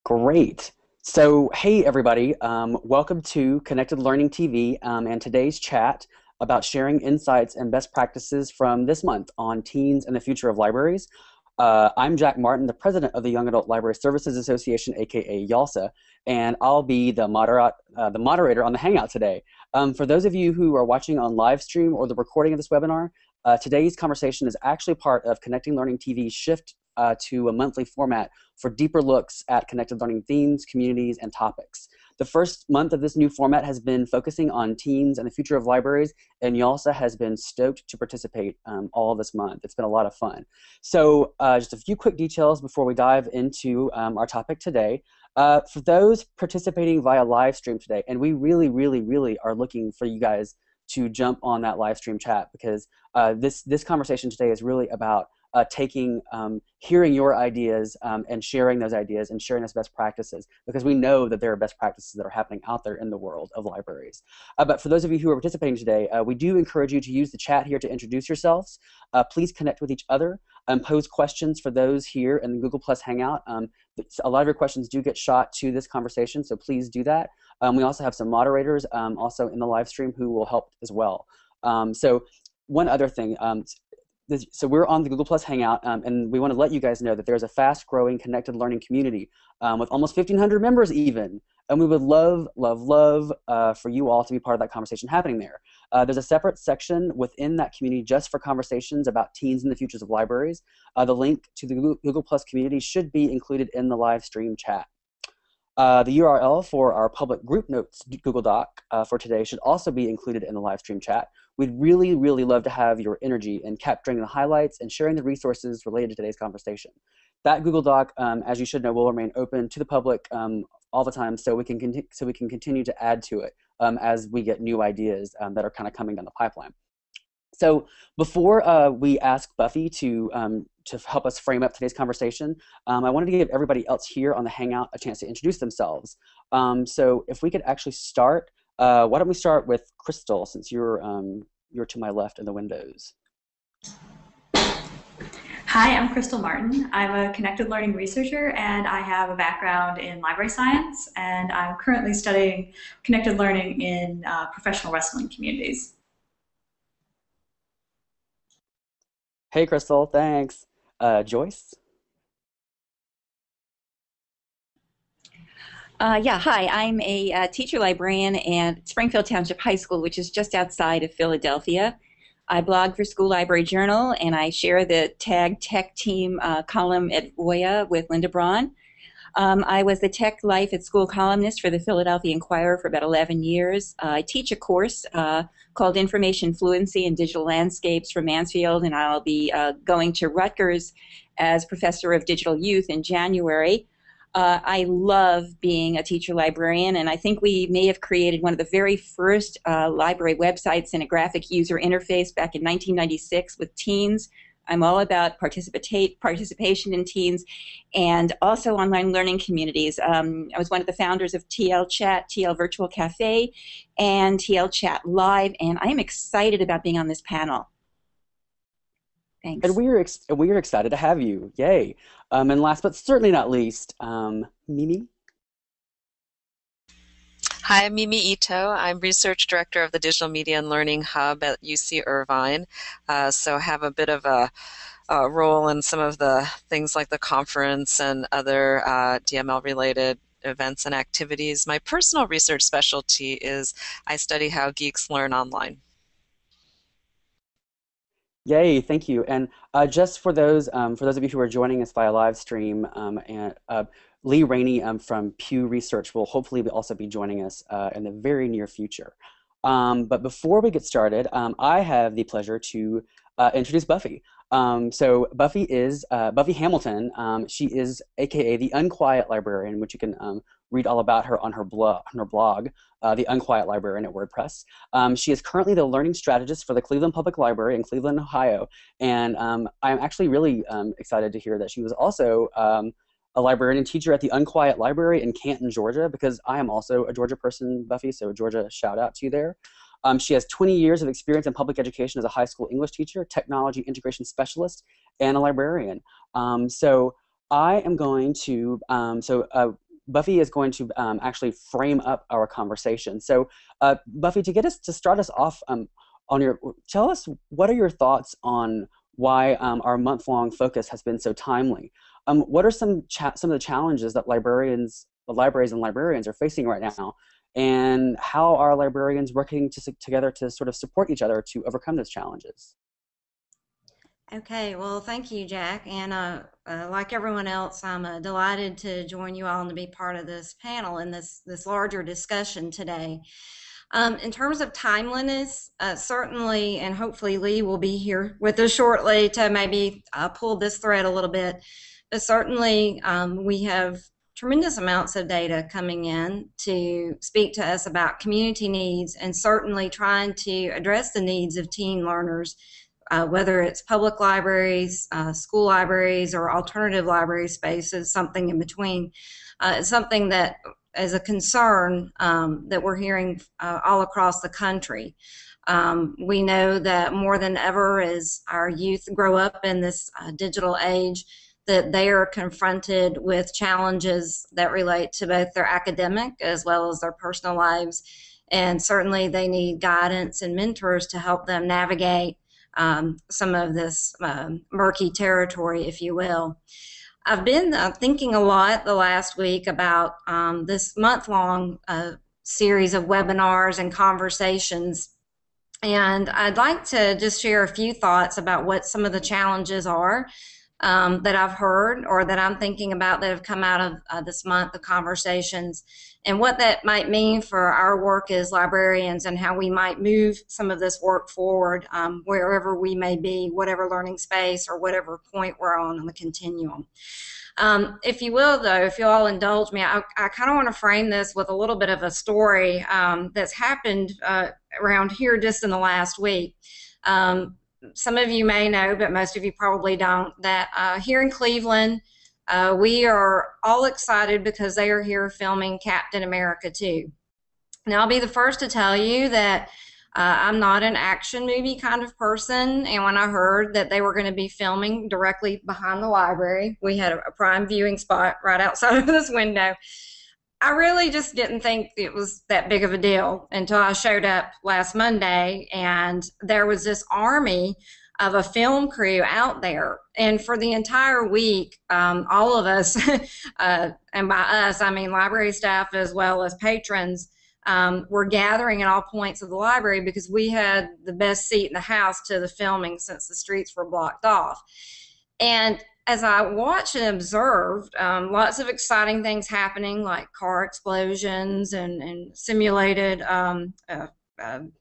Great. So, hey everybody, welcome to Connected Learning TV and today's chat about sharing insights and best practices from this month on teens and the future of libraries. I'm Jack Martin, the president of the Young Adult Library Services Association, aka YALSA, and I'll be the moderator on the Hangout today. For those of you who are watching on live stream or the recording of this webinar, today's conversation is actually part of Connecting Learning TV's shift to a monthly format for deeper looks at connected learning themes, communities, and topics. The first month of this new format has been focusing on teens and the future of libraries, and YALSA has been stoked to participate all this month. It's been a lot of fun. So just a few quick details before we dive into our topic today. For those participating via live stream today, and we really are looking for you guys to jump on that live stream chat, because this conversation today is really about hearing your ideas and sharing those ideas and sharing those best practices, because we know that there are best practices that are happening out there in the world of libraries. But for those of you who are participating today, we do encourage you to use the chat here to introduce yourselves. Please connect with each other and pose questions for those here in the Google Plus Hangout. A lot of your questions do get shot to this conversation, so please do that. We also have some moderators also in the live stream who will help as well. So one other thing, so we're on the Google Plus Hangout, and we want to let you guys know that there's a fast-growing connected learning community with almost 1,500 members even, and we would love for you all to be part of that conversation happening there. There's a separate section within that community just for conversations about teens and the futures of libraries. The link to the Google Plus community should be included in the live stream chat. The URL for our public group notes Google Doc for today should also be included in the live stream chat. We'd really love to have your energy in capturing the highlights and sharing the resources related to today's conversation. That Google Doc, as you should know, will remain open to the public all the time, so we can continue to add to it as we get new ideas that are kind of coming down the pipeline. So before we ask Buffy to help us frame up today's conversation, I wanted to give everybody else here on the Hangout a chance to introduce themselves. So if we could actually start, why don't we start with Crystal, since you're to my left in the windows. Hi, I'm Crystal Martin. I'm a connected learning researcher, and I have a background in library science, and I'm currently studying connected learning in professional wrestling communities. Hey, Crystal, thanks. Joyce? Yeah, hi, I'm a teacher librarian at Springfield Township High School, which is just outside of Philadelphia. I blog for School Library Journal, and I share the Tag Tech Team column at Voya with Linda Braun. I was the Tech Life at School columnist for the Philadelphia Inquirer for about 11 years. I teach a course called Information Fluency in Digital Landscapes from Mansfield, and I'll be going to Rutgers as Professor of Digital Youth in January. I love being a teacher librarian, and I think we may have created one of the very first library websites and a graphic user interface back in 1996 with teens. I'm all about participation in teens and also online learning communities. I was one of the founders of TL Chat, TL Virtual Cafe, and TL Chat Live, and I am excited about being on this panel. Thanks. And we are excited to have you. Yay. And last but certainly not least, Mimi. Hi, I'm Mimi Ito. I'm Research Director of the Digital Media and Learning Hub at UC Irvine. So I have a bit of a role in some of the things like the conference and other DML-related events and activities. My personal research specialty is I study how geeks learn online. Yay, thank you. And just for those of you who are joining us via live stream, Lee Rainey from Pew Research will hopefully also be joining us in the very near future. But before we get started, I have the pleasure to introduce Buffy. So Buffy is Buffy Hamilton. She is AKA the Unquiet Librarian, which you can read all about her on her blog, The Unquiet Librarian at WordPress. She is currently the learning strategist for the Cleveland Public Library in Cleveland, Ohio. And I'm actually really excited to hear that she was also a librarian and teacher at the Unquiet Library in Canton, Georgia, because I am also a Georgia person, Buffy, so Georgia, shout out to you there. She has 20 years of experience in public education as a high school English teacher, technology integration specialist, and a librarian. So I am going to, Buffy is going to actually frame up our conversation. So, Buffy, to start us off, tell us, what are your thoughts on why our month-long focus has been so timely? What are some of the challenges that the libraries and librarians are facing right now, and how are librarians working together to sort of support each other to overcome those challenges? Okay, well, thank you, Jack. And like everyone else, I'm delighted to join you all and to be part of this panel and this larger discussion today. In terms of timeliness, certainly, and hopefully Lee will be here with us shortly to maybe pull this thread a little bit, but certainly we have tremendous amounts of data coming in to speak to us about community needs and certainly trying to address the needs of teen learners, whether it's public libraries, school libraries, or alternative library spaces, something in between. It's something that is a concern that we're hearing all across the country. We know that more than ever as our youth grow up in this digital age, that they are confronted with challenges that relate to both their academic as well as their personal lives. And certainly they need guidance and mentors to help them navigate some of this murky territory, if you will. I've been thinking a lot the last week about this month-long series of webinars and conversations, and I'd like to just share a few thoughts about what some of the challenges are that I've heard or that I'm thinking about that have come out of this month of conversations, and what that might mean for our work as librarians and how we might move some of this work forward wherever we may be, whatever learning space or whatever point we're on the continuum. If you will, though, if you'll all indulge me, I kind of want to frame this with a little bit of a story that's happened around here just in the last week. Some of you may know, but most of you probably don't, that here in Cleveland, we are all excited because they are here filming Captain America 2. Now, I'll be the first to tell you that I'm not an action movie kind of person, and when I heard that they were going to be filming directly behind the library, we had a prime viewing spot right outside of this window, I really just didn't think it was that big of a deal until I showed up last Monday and there was this army of a film crew out there. And for the entire week, all of us, and by us, I mean library staff as well as patrons, were gathering at all points of the library because we had the best seat in the house to the filming since the streets were blocked off. And as I watched and observed, lots of exciting things happening, like car explosions and simulated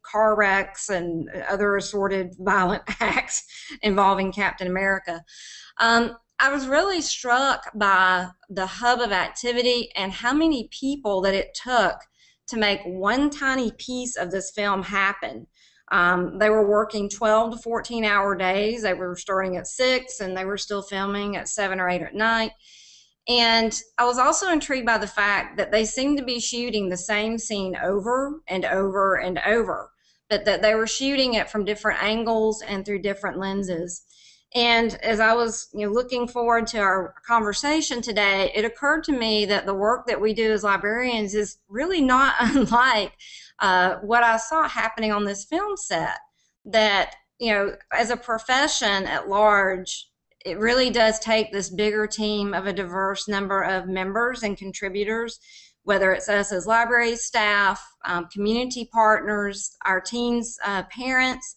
car wrecks and other assorted violent acts involving Captain America. I was really struck by the hub of activity and how many people that it took to make one tiny piece of this film happen. They were working 12 to 14-hour days. They were starting at 6 and they were still filming at 7 or 8 at night. And I was also intrigued by the fact that they seemed to be shooting the same scene over and over and over, but that they were shooting it from different angles and through different lenses. And as I was looking forward to our conversation today, it occurred to me that the work that we do as librarians is really not unlike what I saw happening on this film set. That, as a profession at large, it really does take this bigger team of a diverse number of members and contributors, whether it's us as library staff, community partners, our teens' parents,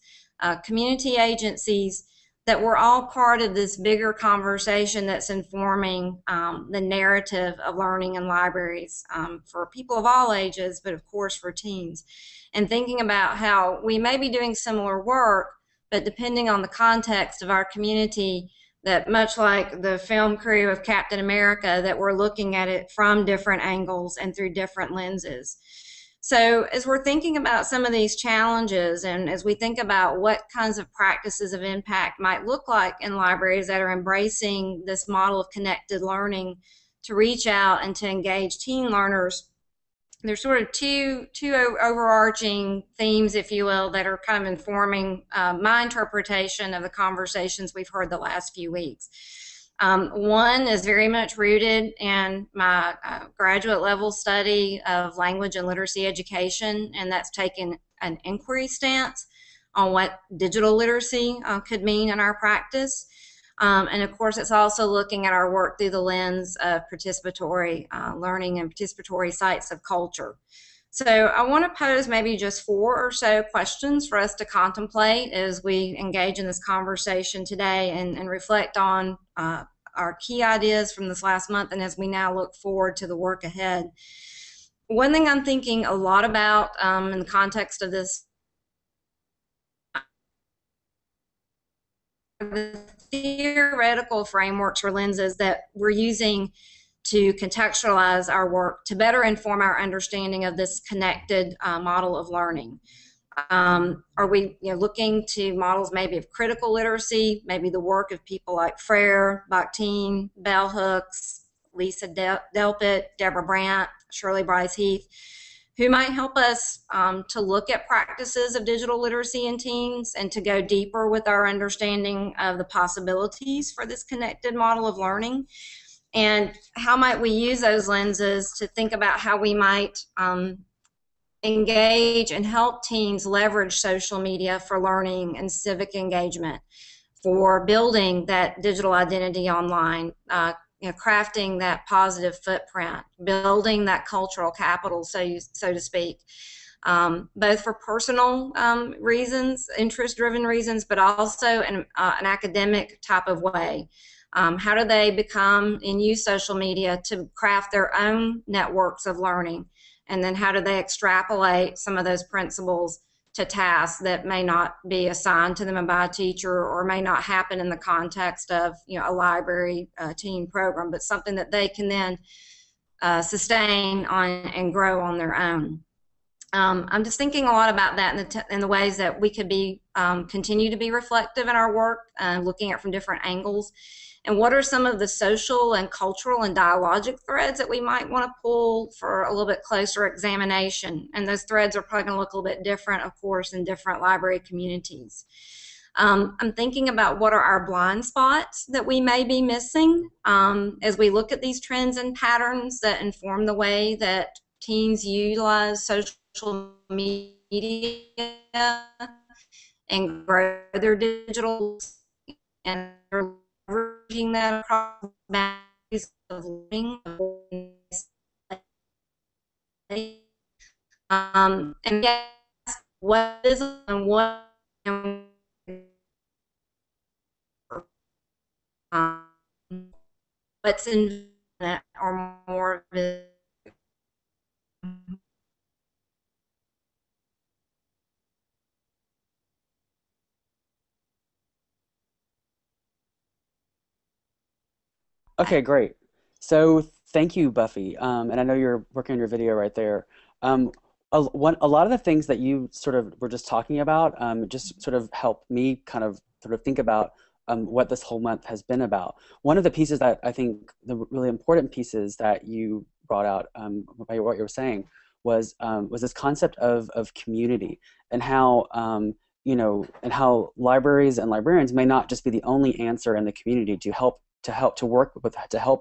community agencies, that we're all part of this bigger conversation that's informing the narrative of learning in libraries for people of all ages, but of course for teens. And thinking about how we may be doing similar work, but depending on the context of our community, that much like the film crew of Captain America, that we're looking at it from different angles and through different lenses. So as we're thinking about some of these challenges and as we think about what kinds of practices of impact might look like in libraries that are embracing this model of connected learning to reach out and to engage teen learners, there's sort of two overarching themes, if you will, that are kind of informing my interpretation of the conversations we've heard the last few weeks. One is very much rooted in my graduate level study of language and literacy education, and that's taken an inquiry stance on what digital literacy could mean in our practice. And of course, it's also looking at our work through the lens of participatory learning and participatory sites of culture. So I want to pose maybe just 4 or so questions for us to contemplate as we engage in this conversation today and reflect on our key ideas from this last month and as we now look forward to the work ahead. One thing I'm thinking a lot about in the context of this, the theoretical frameworks or lenses that we're using to contextualize our work to better inform our understanding of this connected model of learning. Are we looking to models maybe of critical literacy, maybe the work of people like Frere, Bakhtin, Bell Hooks, Lisa Delpit, Deborah Brandt, Shirley Bryce Heath, who might help us to look at practices of digital literacy in teens and to go deeper with our understanding of the possibilities for this connected model of learning? And how might we use those lenses to think about how we might engage and help teens leverage social media for learning and civic engagement, for building that digital identity online, crafting that positive footprint, building that cultural capital, so to speak, both for personal reasons, interest-driven reasons, but also in an academic type of way. How do they become and use social media to craft their own networks of learning? And then how do they extrapolate some of those principles to tasks that may not be assigned to them by a teacher or may not happen in the context of a library team program, but something that they can then sustain on and grow on their own. I'm just thinking a lot about that in the ways that we could be continue to be reflective in our work, looking at from different angles. And what are some of the social and cultural and dialogic threads that we might want to pull for a little bit closer examination? And those threads are probably going to look a little bit different, of course, in different library communities. I'm thinking about what are our blind spots that we may be missing as we look at these trends and patterns that inform the way that teens utilize social media and grow their digital and leveraging that across boundaries of learning. And yes, what is and what what's in that or more of it. Okay, great. So thank you, Buffy. And I know you're working on your video right there. A lot of the things that you sort of were just talking about just sort of helped me kind of sort of think about what this whole month has been about. One of the pieces that I think the really important pieces that you brought out by what you were saying was this concept of community and how and how libraries and librarians may not just be the only answer in the community to help to help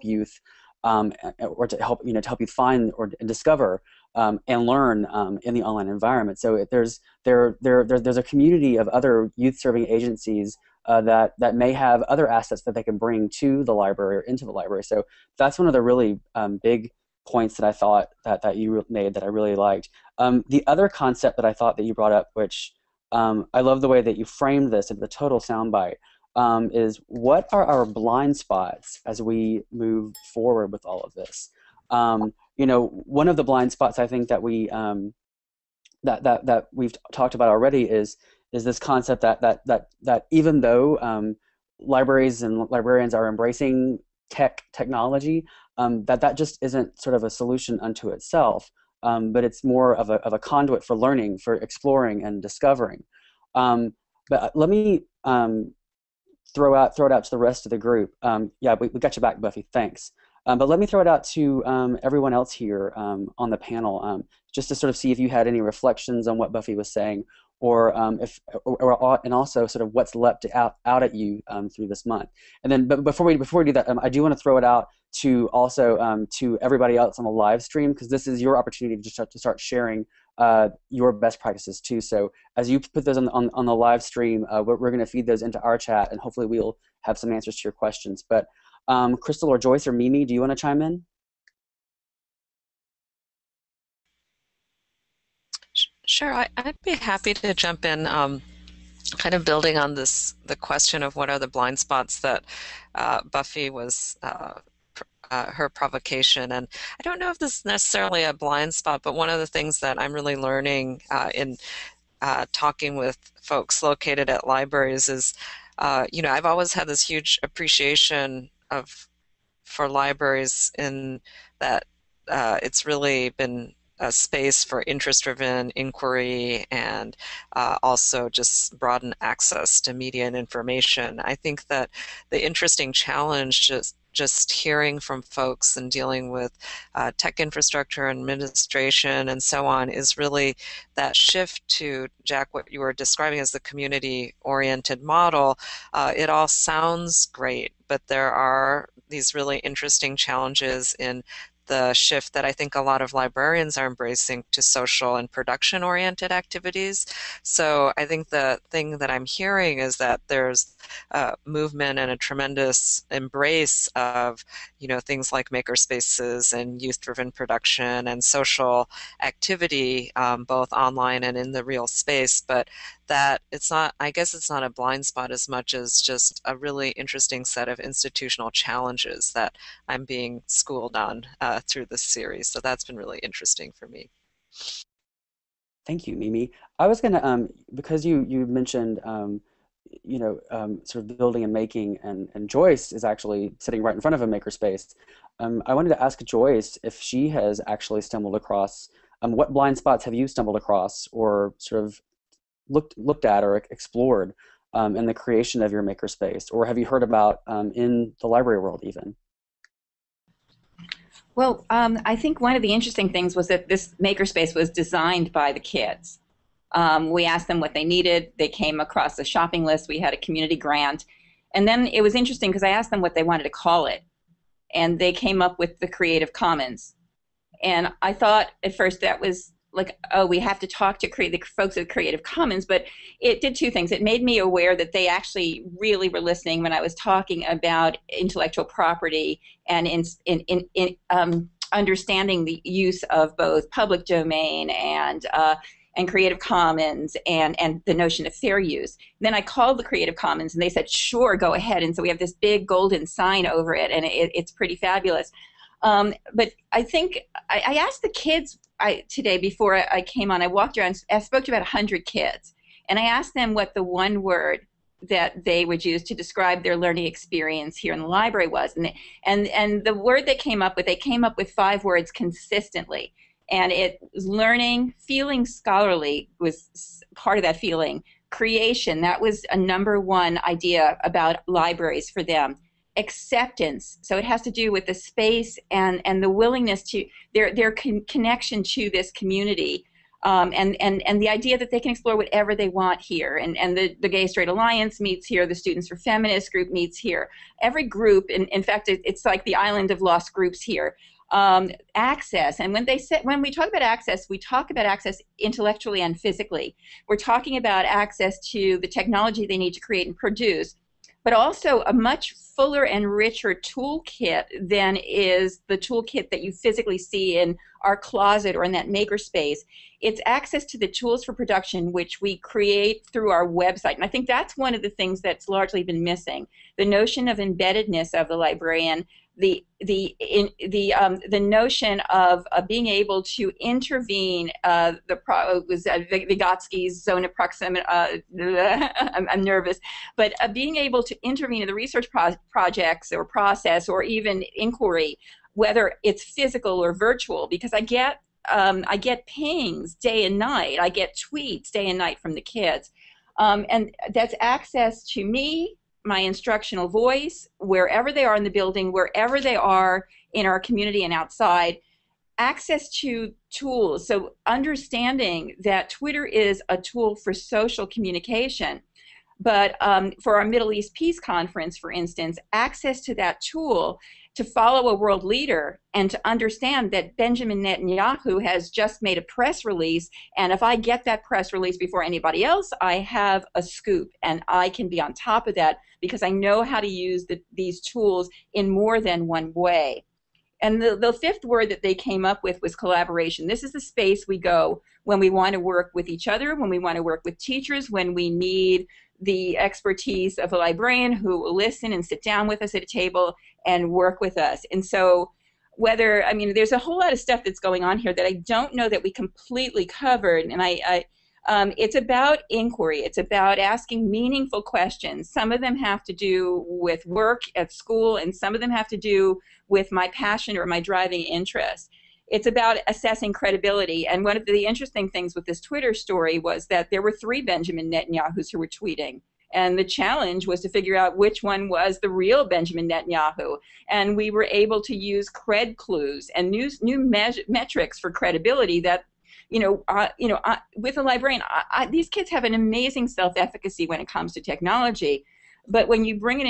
youth or to help youth find or discover and learn in the online environment. So there's a community of other youth-serving agencies that may have other assets that they can bring to the library or into the library. So that's one of the really big points that I thought that you made that I really liked. The other concept that I thought that you brought up, which I love the way that you framed this in the total soundbite, is what are our blind spots as we move forward with all of this? One of the blind spots I think that we that we've talked about already is this concept that even though libraries and librarians are embracing technology, that just isn't sort of a solution unto itself, but it's more of a conduit for learning, for exploring and discovering. But let me throw it out to the rest of the group. Yeah, we got you back, Buffy. Thanks. But let me throw it out to everyone else here on the panel, just to sort of see if you had any reflections on what Buffy was saying, or and also sort of what's leapt out at you through this month. And then, but before we do that, I do want to throw it out to also to everybody else on the live stream, because this is your opportunity to start sharing your best practices too. So as you put those on the live stream, we're going to feed those into our chat, and hopefully we'll have some answers to your questions. But Crystal or Joyce or Mimi, do you want to chime in? Sure, I'd be happy to jump in, kind of building on the question of what are the blind spots that Buffy was her provocation. And I don't know if this is necessarily a blind spot, but one of the things that I'm really learning in talking with folks located at libraries is, I've always had this huge appreciation for libraries in that it's really been a space for interest-driven inquiry and also just broaden access to media and information. I think that the interesting challenge just hearing from folks and dealing with tech infrastructure, administration, and so on is really that shift to, Jack, what you were describing as the community-oriented model. It all sounds great, but there are these really interesting challenges in the shift that I think a lot of librarians are embracing to social and production-oriented activities. So I think the thing that I'm hearing is that there's a movement and a tremendous embrace of, things like makerspaces and youth-driven production and social activity, both online and in the real space. But that I guess it's not a blind spot as much as just a really interesting set of institutional challenges that I'm being schooled on through this series. So that's been really interesting for me. Thank you, Mimi. I was gonna because you mentioned sort of building and making, and Joyce is actually sitting right in front of a makerspace. I wanted to ask Joyce if she has actually stumbled across what blind spots have you stumbled across or sort of looked at or explored in the creation of your makerspace, or have you heard about in the library world even? Well, I think one of the interesting things was that this makerspace was designed by the kids. We asked them what they needed. They came across a shopping list. We had a community grant. And then it was interesting because I asked them what they wanted to call it. And they came up with the Creative Commons. And I thought at first that was like, oh, we have to talk to the folks at Creative Commons. But it did two things. It made me aware that they actually really were listening when I was talking about intellectual property and understanding the use of both public domain and Creative Commons and the notion of fair use. Then I called the Creative Commons and they said, sure, go ahead. And so we have this big golden sign over it, and it's pretty fabulous. But I think I asked the kids today before I came on. I walked around, I spoke to about 100 kids, and I asked them what the one word that they would use to describe their learning experience here in the library was. And the word they came up with 5 words consistently. And it was learning, feeling scholarly was part of that feeling. Creation, that was a #1 idea about libraries for them. Acceptance, so it has to do with the space and the willingness to their connection to this community, and the idea that they can explore whatever they want here. And the Gay Straight Alliance meets here, the Students for Feminists group meets here. Every group, in fact, it's like the island of lost groups here. Access, and when we talk about access, we talk about access intellectually and physically. We're talking about access to the technology they need to create and produce, but also a much fuller and richer toolkit than is the toolkit that you physically see in our closet or in that makerspace. It's access to the tools for production, which we create through our website. And I think that's one of the things that's largely been missing. The notion of embeddedness of the librarian, the notion of being able to intervene, Vygotsky's zone of proximity, I'm nervous, but being able to intervene in the research projects or process or even inquiry, whether it's physical or virtual, because I get pings day and night, I get tweets day and night from the kids, and that's access to me, my instructional voice, wherever they are in the building, wherever they are in our community and outside. access to tools. So understanding that Twitter is a tool for social communication. But for our Middle East Peace Conference, for instance, access to that tool to follow a world leader and to understand that Benjamin Netanyahu has just made a press release, and if I get that press release before anybody else, I have a scoop, and I can be on top of that because I know how to use these tools in more than one way. And the fifth word that they came up with was collaboration. This is the space we go when we want to work with each other, when we want to work with teachers, when we need the expertise of a librarian who will listen and sit down with us at a table and work with us. And so I mean, there's a whole lot of stuff that's going on here that I don't know that we completely covered. And it's about inquiry. It's about asking meaningful questions. Some of them have to do with work at school, and some of them have to do with my passion or my driving interest. It's about assessing credibility. And one of the interesting things with this Twitter story was that there were 3 Benjamin Netanyahus who were tweeting. And the challenge was to figure out which one was the real Benjamin Netanyahu. And we were able to use cred clues and new metrics for credibility that, with a librarian, these kids have an amazing self-efficacy when it comes to technology. But when you bring an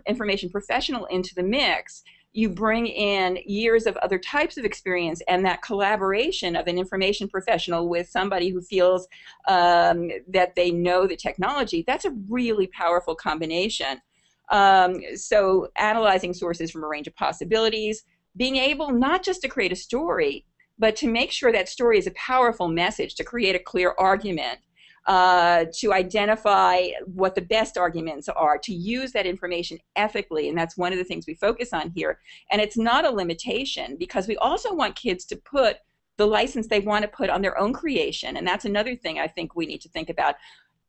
information professional into the mix, you bring in years of other types of experience, and that collaboration of an information professional with somebody who feels that they know the technology, that's a really powerful combination. So analyzing sources from a range of possibilities, being able not just to create a story, but to make sure that story is a powerful message, to create a clear argument, to identify what the best arguments are, to use that information ethically. And that's one of the things we focus on here. And it's not a limitation, because we also want kids to put the license they want to put on their own creation. And that's another thing I think we need to think about.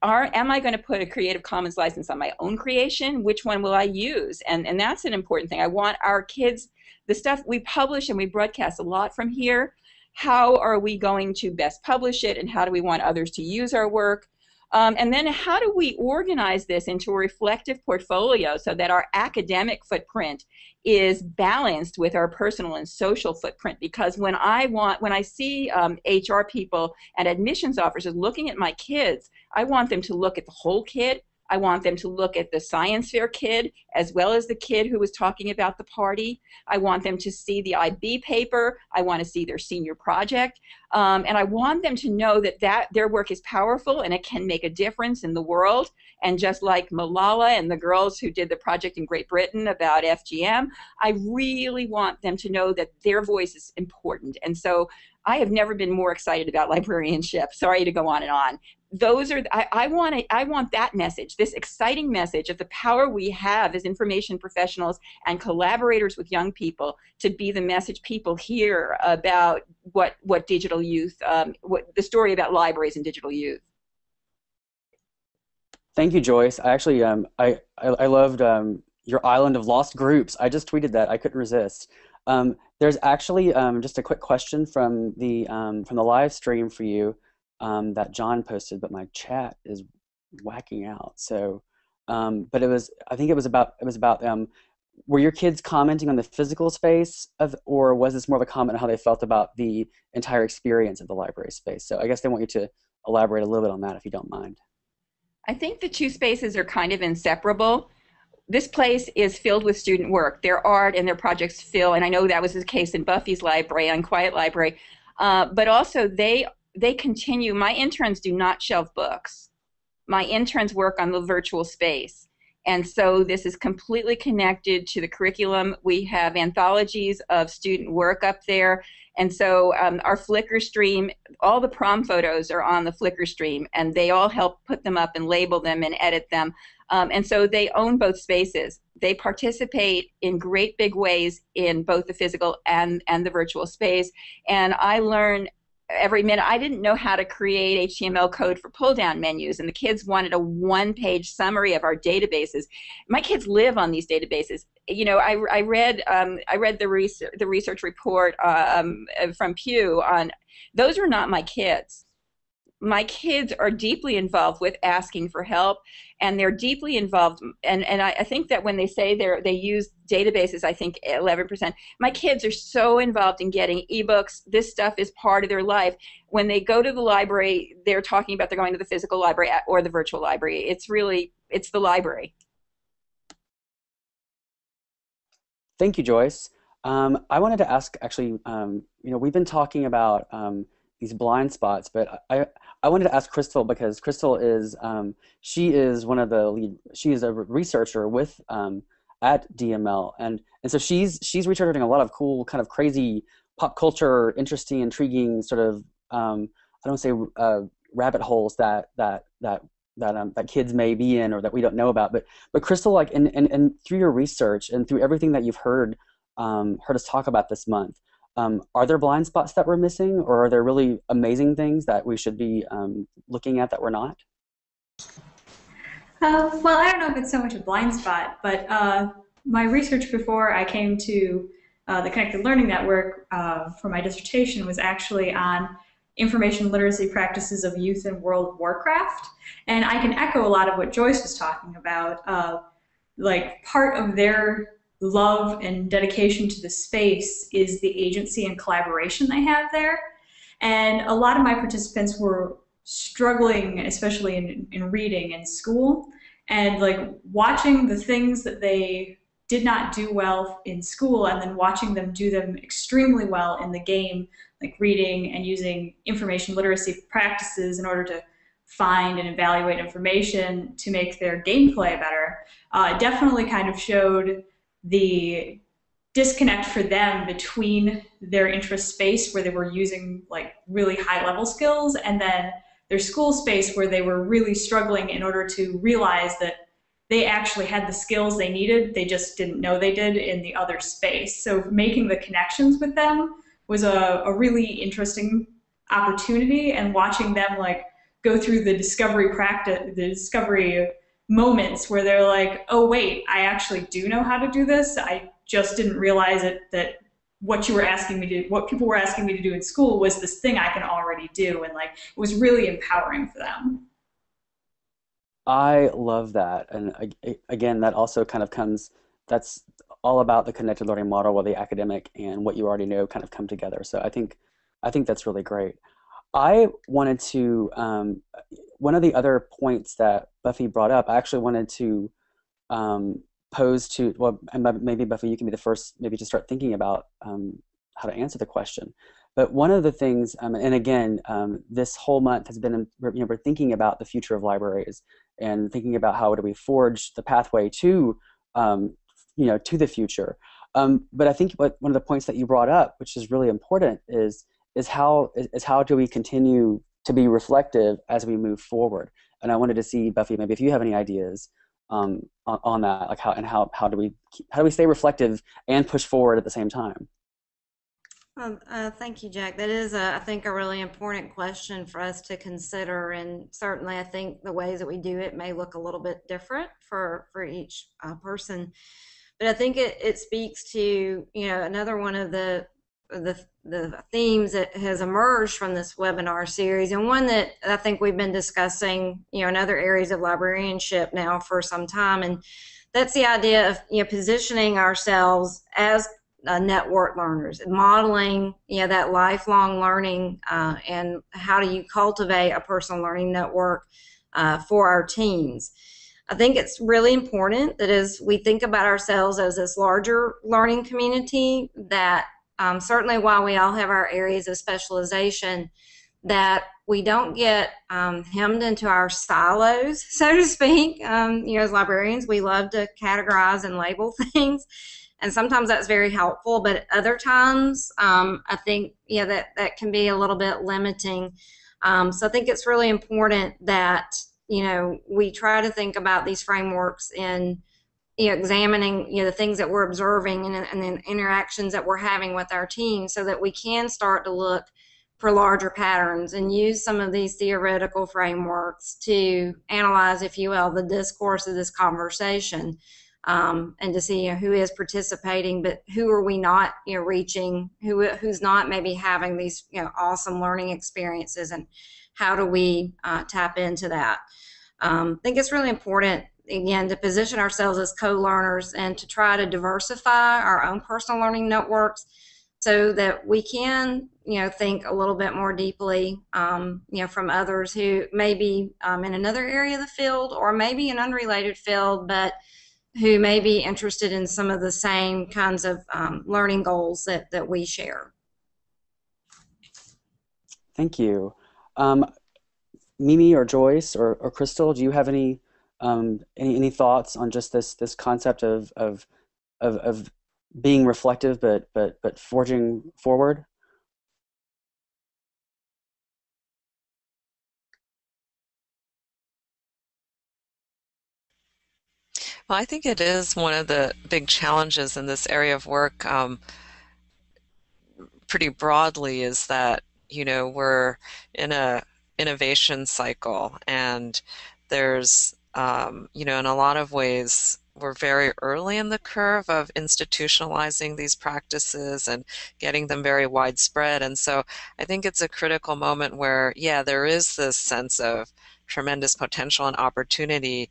Am I going to put a Creative Commons license on my own creation? Which one will I use? And that's an important thing. I want our kids, the stuff we publish and we broadcast a lot from here, how are we going to best publish it, and how do we want others to use our work? And then how do we organize this into a reflective portfolio so that our academic footprint is balanced with our personal and social footprint? Because when I see HR people and admissions officers looking at my kids, I want them to look at the whole kid. I want them to look at the science fair kid as well as the kid who was talking about the party. I want them to see the IB paper. I want to see their senior project. And I want them to know that their work is powerful and it can make a difference in the world. And just like Malala and the girls who did the project in Great Britain about FGM, I really want them to know that their voice is important. And so I have never been more excited about librarianship. Sorry to go on and on. I want that message, this exciting message of the power we have as information professionals and collaborators with young people, to be the message people hear about what digital youth, the story about libraries and digital youth. Thank you, Joyce. I actually I loved your island of lost groups. I just tweeted that. I couldn't resist. There's actually just a quick question from the live stream for you. That John posted, but my chat is whacking out. So, but I think it was about were your kids commenting on the physical space or was this more of a comment on how they felt about the entire experience of the library space? So I guess they want you to elaborate a little bit on that if you don't mind. I think the two spaces are kind of inseparable. This place is filled with student work. Their art and their projects fill, and I know that was the case in Buffy's library, Unquiet Library, but also they continue. My interns do not shelve books. My interns work on the virtual space. And so this is completely connected to the curriculum. We have anthologies of student work up there. And so our Flickr stream, all the prom photos are on the Flickr stream, and they all help put them up and label them and edit them. And so they own both spaces. They participate in great big ways in both the physical and the virtual space. And I learn every minute. I didn't know how to create HTML code for pull-down menus, and the kids wanted a one-page summary of our databases. My kids live on these databases. You know, I read the research report from Pew on those are not my kids. my kids are deeply involved with asking for help, and they're deeply involved. And I think that when they say they use databases, I think 11%. My kids are so involved in getting ebooks. This stuff is part of their life. When they go to the library, they're talking about they're going to the physical library or the virtual library. It's the library. Thank you, Joyce. I wanted to ask, actually, we've been talking about these blind spots, but I wanted to ask Crystal, because Crystal is she is one of the lead. She is a researcher with at DML, and so she's researching a lot of cool, kind of crazy pop culture, interesting, intriguing sort of I don't say rabbit holes that kids may be in or that we don't know about. But Crystal, like, and through your research and through everything that you've heard us talk about this month, are there blind spots that we're missing, or are there really amazing things that we should be looking at that we're not? Well, I don't know if it's so much a blind spot, but my research before I came to the Connected Learning Network for my dissertation was actually on information literacy practices of youth in World of Warcraft. And I can echo a lot of what Joyce was talking about. Like, part of their love and dedication to the space is the agency and collaboration they have there. And a lot of my participants were struggling, especially in reading in school, and like watching the things that they did not do well in school and then watching them do them extremely well in the game, like reading and using information literacy practices in order to find and evaluate information to make their gameplay better. It definitely kind of showed the disconnect for them between their interest space, where they were using like really high level skills, and then their school space, where they were really struggling in order to realize that they actually had the skills they needed, they just didn't know they did in the other space. So making the connections with them was a really interesting opportunity, and watching them like go through the discovery moments where they're like, oh wait, I actually do know how to do this. I just didn't realize that what people were asking me to do in school was this thing I can already do, and like it was really empowering for them. I love that, and again, that also kind of that's all about the connected learning model, where the academic and what you already know kind of come together. So I think that's really great. I wanted to one of the other points that Buffy brought up, I actually wanted to pose to, well, and maybe Buffy, you can be the first maybe to start thinking about how to answer the question. But one of the things, and again, this whole month has been, we're thinking about the future of libraries and thinking about how do we forge the pathway to, to the future. But I think one of the points that you brought up, which is really important, is how do we continue to be reflective as we move forward. And I wanted to see, Buffy, maybe if you have any ideas on that, like how do we stay reflective and push forward at the same time? Thank you, Jack. That is, I think, a really important question for us to consider, and certainly I think the ways that we do it may look a little bit different for each person. But I think it speaks to, another one of the themes that has emerged from this webinar series, and one that I think we've been discussing, in other areas of librarianship now for some time, and that's the idea of, positioning ourselves as network learners, modeling, that lifelong learning, and how do you cultivate a personal learning network for our teams. I think it's really important that as we think about ourselves as this larger learning community, that certainly while we all have our areas of specialization, that we don't get hemmed into our silos, so to speak. As librarians, we love to categorize and label things, and sometimes that's very helpful, but at other times, I think, that can be a little bit limiting. So I think it's really important that, we try to think about these frameworks in, examining, the things that we're observing and the interactions that we're having with our team, so that we can start to look for larger patterns and use some of these theoretical frameworks to analyze, if you will, the discourse of this conversation, and to see who is participating, but who are we not reaching, who's not maybe having these awesome learning experiences, and how do we tap into that? I think it's really important, again, to position ourselves as co-learners and to try to diversify our own personal learning networks so that we can, think a little bit more deeply, from others who may be in another area of the field or maybe an unrelated field, but who may be interested in some of the same kinds of learning goals that we share. Thank you. Mimi or Joyce or Crystal, do you have any thoughts on just this concept of being reflective but forging forward? Well, I think it is one of the big challenges in this area of work, pretty broadly, is that, we're in a innovation cycle, and there's, in a lot of ways, we're very early in the curve of institutionalizing these practices and getting them very widespread. And so I think it's a critical moment where, yeah, there is this sense of tremendous potential and opportunity.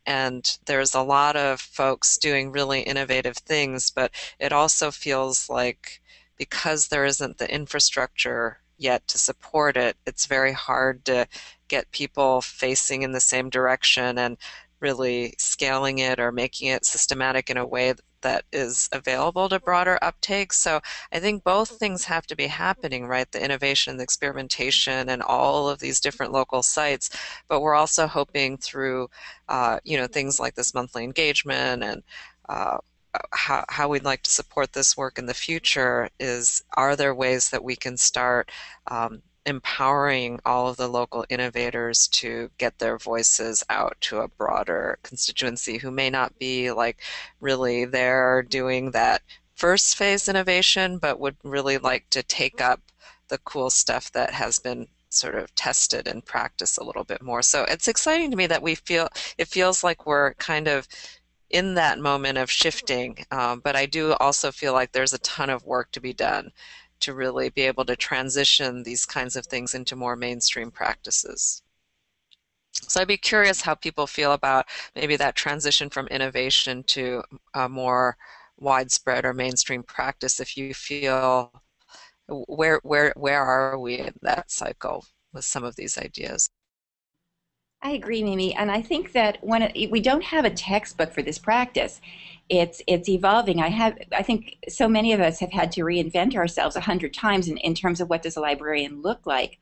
And there's a lot of folks doing really innovative things, but it also feels like because there isn't the infrastructure yet to support it, it's very hard to get people facing in the same direction and really scaling it or making it systematic in a way that is available to broader uptake. So I think both things have to be happening, right? The innovation, the experimentation, and all of these different local sites. But we're also hoping through, things like this monthly engagement and how we'd like to support this work in the future is, are there ways that we can start empowering all of the local innovators to get their voices out to a broader constituency who may not be like really there doing that first phase innovation, but would really like to take up the cool stuff that has been sort of tested in practice a little bit more. So it's exciting to me that it feels like we're kind of in that moment of shifting, but I do also feel like there's a ton of work to be done to really be able to transition these kinds of things into more mainstream practices. So I'd be curious how people feel about maybe that transition from innovation to a more widespread or mainstream practice. If you feel, where are we in that cycle with some of these ideas? I agree, Mimi, and I think that we don't have a textbook for this practice. It's evolving. I think so many of us have had to reinvent ourselves 100 times in terms of what does a librarian look like.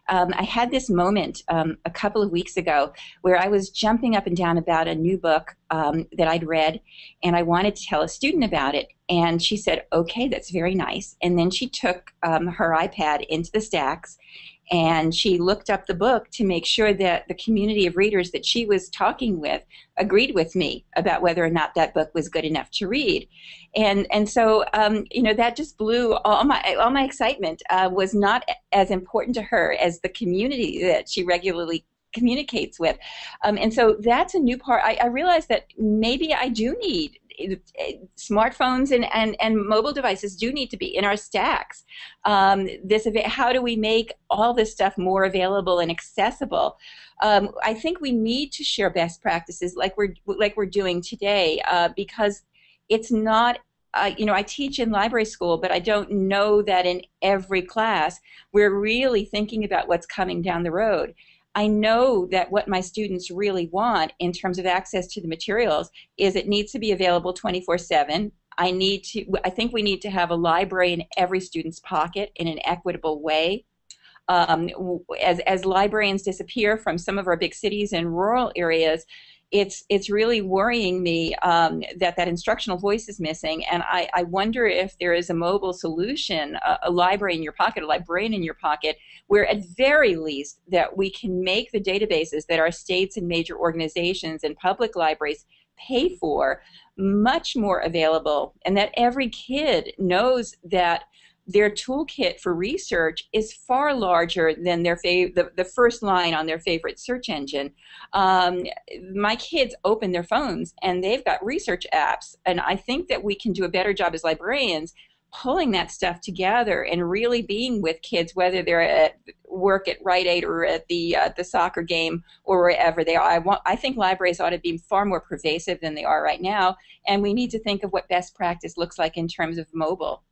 I had this moment a couple of weeks ago where I was jumping up and down about a new book that I'd read, and I wanted to tell a student about it. And she said, "Okay, that's very nice." And then she took her iPad into the stacks, and she looked up the book to make sure that the community of readers that she was talking with agreed with me about whether or not that book was good enough to read. And so that just blew all my excitement. Was not as important to her as the community that she regularly communicates with. And so that's a new part. I realized that maybe I do need smartphones and mobile devices do need to be in our stacks. How do we make all this stuff more available and accessible? I think we need to share best practices like we're doing today, because it's not. I teach in library school, but I don't know that in every class we're really thinking about what's coming down the road. I know that what my students really want in terms of access to the materials is it needs to be available 24/7. I think we need to have a library in every student's pocket in an equitable way. As librarians disappear from some of our big cities and rural areas, it's really worrying me that instructional voice is missing, and I wonder if there is a mobile solution, a library in your pocket, a librarian in your pocket, where at very least that we can make the databases that our states and major organizations and public libraries pay for much more available, and that every kid knows that their toolkit for research is far larger than the first line on their favorite search engine. My kids open their phones and they've got research apps, and I think that we can do a better job as librarians pulling that stuff together and really being with kids, whether they're at work at Rite Aid or at the soccer game or wherever they are. I think libraries ought to be far more pervasive than they are right now, and we need to think of what best practice looks like in terms of mobile.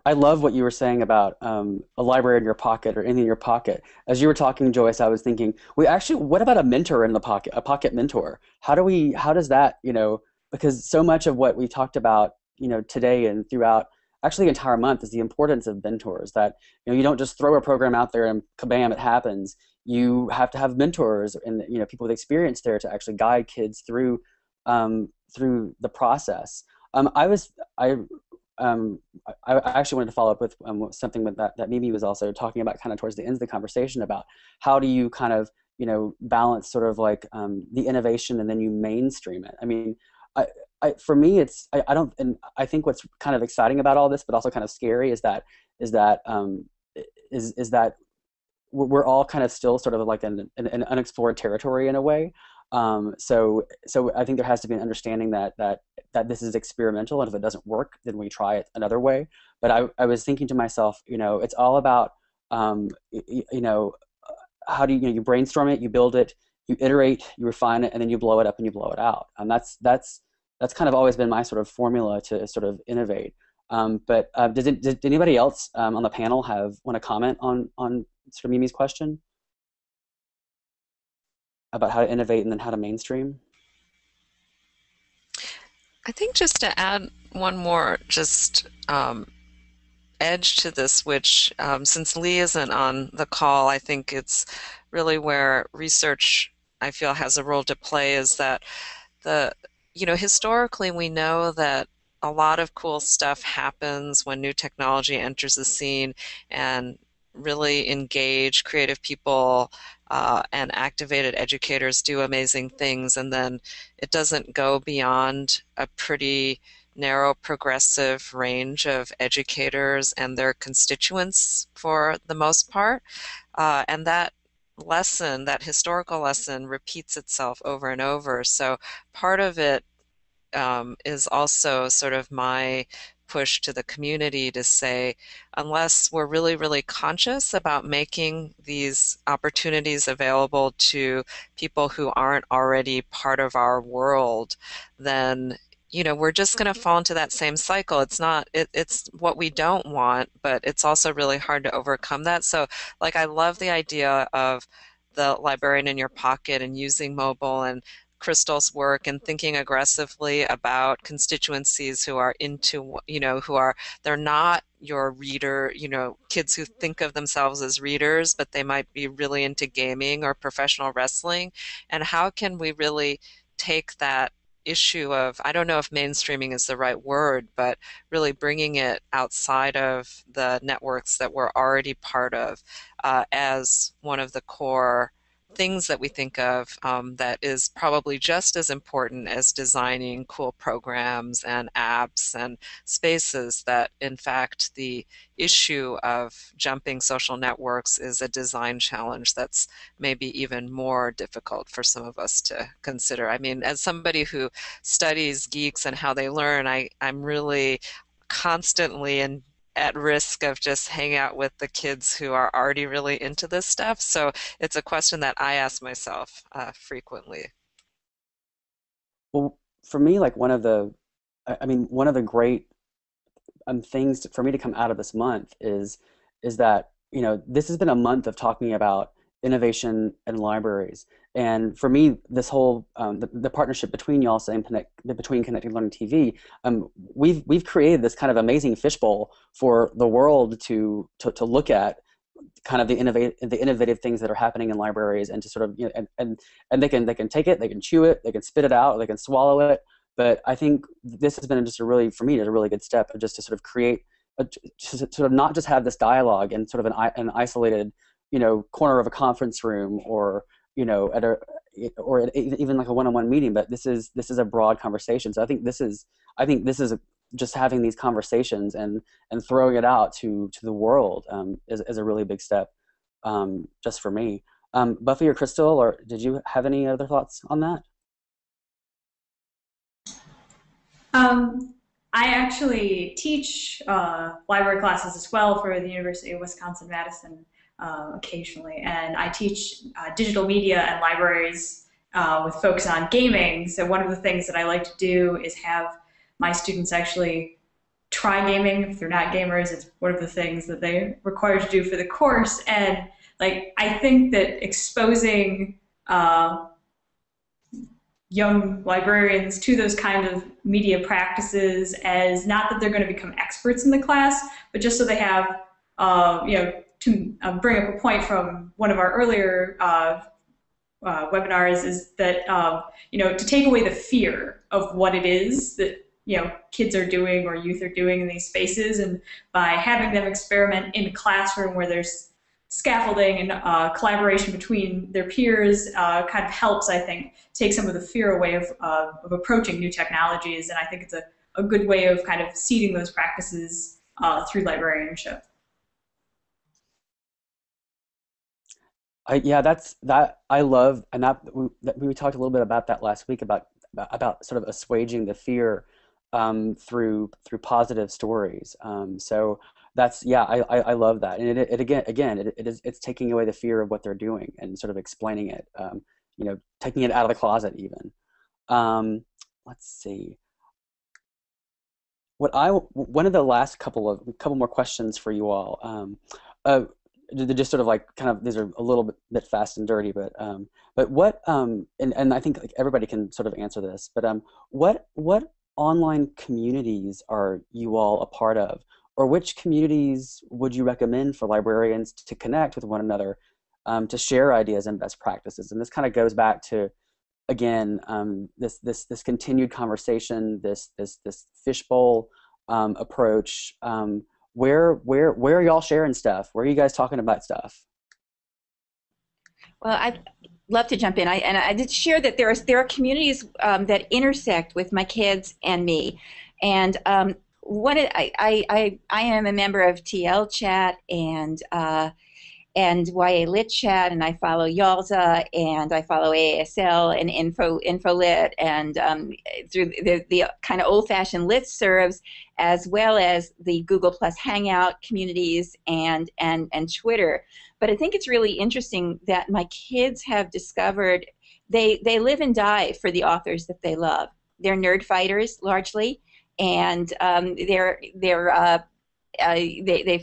I love what you were saying about a library in your pocket or anything in your pocket. As you were talking, Joyce, I was thinking, we actually, what about a mentor in the pocket, a pocket mentor? How does that, because so much of what we talked about, today and throughout actually the entire month is the importance of mentors, that, you don't just throw a program out there and kabam, it happens. You have to have mentors and, people with experience there to actually guide kids through the process. I I actually wanted to follow up with something that Mimi was also talking about kind of towards the end of the conversation about how do you kind of, balance sort of like the innovation and then you mainstream it. I mean, for me, I don't, and I think what's kind of exciting about all this, but also kind of scary is that we're all kind of still sort of like in an unexplored territory in a way. So I think there has to be an understanding that this is experimental, and if it doesn't work, then we try it another way. But I was thinking to myself, it's all about, how do you brainstorm it, you build it, you iterate, you refine it, and then you blow it up and you blow it out. And that's kind of always been my sort of formula to sort of innovate. But did anybody else on the panel want to comment on sort of Mimi's question about how to innovate and then how to mainstream? I think just to add one more just edge to this, which since Lee isn't on the call, I think it's really where research I feel has a role to play, is that historically we know that a lot of cool stuff happens when new technology enters the scene, and really engaged creative people and activated educators do amazing things, and then it doesn't go beyond a pretty narrow progressive range of educators and their constituents for the most part. And that lesson, that historical lesson, repeats itself over and over. So part of it is also sort of my push to the community to say, unless we're really, really conscious about making these opportunities available to people who aren't already part of our world, then we're just going to fall into that same cycle. It's what we don't want, but it's also really hard to overcome that. So like, I love the idea of the librarian in your pocket and using mobile, and Crystal's work and thinking aggressively about constituencies who are into, they're not your reader, kids who think of themselves as readers, but they might be really into gaming or professional wrestling. And how can we really take that issue of, I don't know if mainstreaming is the right word, but really bringing it outside of the networks that we're already part of as one of the core things that we think of that is probably just as important as designing cool programs and apps and spaces, that in fact the issue of jumping social networks is a design challenge that's maybe even more difficult for some of us to consider. I mean, as somebody who studies geeks and how they learn, I'm really constantly and at risk of just hanging out with the kids who are already really into this stuff. So it's a question that I ask myself frequently. Well, for me, like one of the great things for me to come out of this month is that this has been a month of talking about innovation and libraries, and for me this whole the partnership between y'all saying between Connected Learning TV, we've created this kind of amazing fishbowl for the world to look at kind of the innovative things that are happening in libraries, and to sort of and they can take it, they can chew it, they can spit it out, they can swallow it. But I think this has been just for me, a really good step, just to sort of create, to sort of not just have this dialogue in sort of an isolated, corner of a conference room, or even like a one-on-one meeting, but this is a broad conversation. So I think this is just having these conversations and throwing it out to the world is a really big step, just for me. Buffy or Crystal, or did you have any other thoughts on that? I actually teach library classes as well for the University of Wisconsin-Madison occasionally, and I teach digital media and libraries with focus on gaming. So one of the things that I like to do is have my students actually try gaming if they're not gamers. It's one of the things that they're required to do for the course, and like I think that exposing young librarians to those kind of media practices as not that they're going to become experts in the class, but just so they have, to bring up a point from one of our earlier webinars is that, to take away the fear of what it is that, kids are doing or youth are doing in these spaces, and by having them experiment in a classroom where there's scaffolding and collaboration between their peers kind of helps, I think, take some of the fear away of approaching new technologies. And I think it's a good way of kind of seeding those practices through librarianship. Yeah, that I love, and we talked a little bit about that last week about sort of assuaging the fear through positive stories. So that's, yeah, I love that, and it's taking away the fear of what they're doing and sort of explaining it, taking it out of the closet even. Let's see. One of the last couple more questions for you all. They're just sort of like kind of, these are a little bit fast and dirty, but what and I think like everybody can sort of answer this, but what online communities are you all a part of, or which communities would you recommend for librarians to connect with one another, to share ideas and best practices? And this kind of goes back to, again, this continued conversation, this fishbowl approach. Where are y'all sharing stuff? Where are you guys talking about stuff? Well, I'd love to jump in. I did share that there are communities that intersect with my kids and me, and I am a member of TL Chat and YA Lit Chat, and I follow Yalta, and I follow ASL and Infolit, and through the kind of old-fashioned listservs, as well as the Google Plus Hangout communities and Twitter. But I think it's really interesting that my kids have discovered they live and die for the authors that they love. They're nerd fighters largely, and they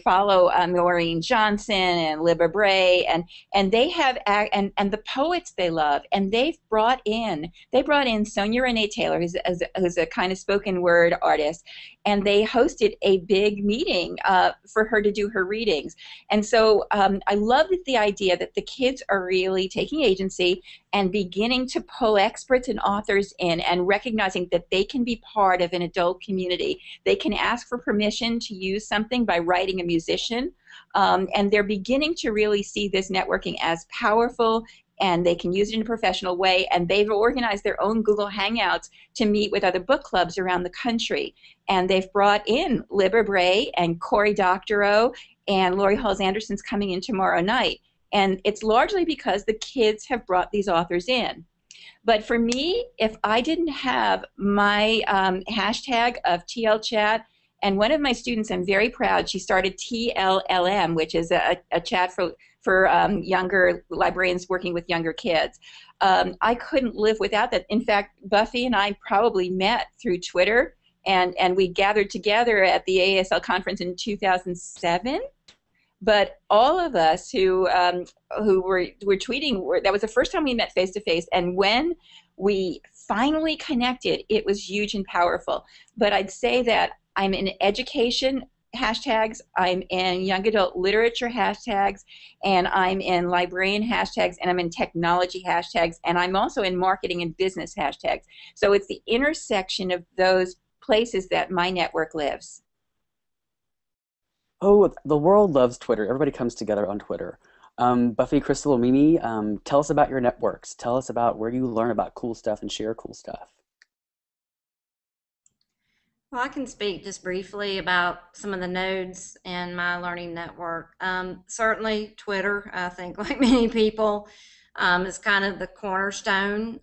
follow Maureen Johnson and Libba Bray, and they have and the poets they love, and they brought in Sonia Renee Taylor, who's a kind of spoken word artist, and they hosted a big meeting for her to do her readings. And so I love the idea that the kids are really taking agency and beginning to pull experts and authors in, and recognizing that they can be part of an adult community. They can ask for permission to use something by writing a musician, and they're beginning to really see this networking as powerful, and they can use it in a professional way, and they've organized their own Google Hangouts to meet with other book clubs around the country. And they've brought in Libba Bray and Cory Doctorow, and Lori Halls Anderson's coming in tomorrow night. And it's largely because the kids have brought these authors in. But for me, if I didn't have my hashtag of TL Chat, and one of my students, I'm very proud, she started TLLM, which is a chat for younger librarians working with younger kids. I couldn't live without that. In fact, Buffy and I probably met through Twitter, and we gathered together at the ASL conference in 2007. But all of us who were tweeting, that was the first time we met face to face. And when we finally connected, it was huge and powerful. But I'd say that I'm in education hashtags, I'm in young adult literature hashtags, and I'm in librarian hashtags, and I'm in technology hashtags, and I'm also in marketing and business hashtags. So it's the intersection of those places that my network lives. Oh, the world loves Twitter. Everybody comes together on Twitter. Buffy, Crystal, and Mimi, tell us about your networks. Tell us about where you learn about cool stuff and share cool stuff. Well, I can speak just briefly about some of the nodes in my learning network. Certainly Twitter, I think like many people, is kind of the cornerstone,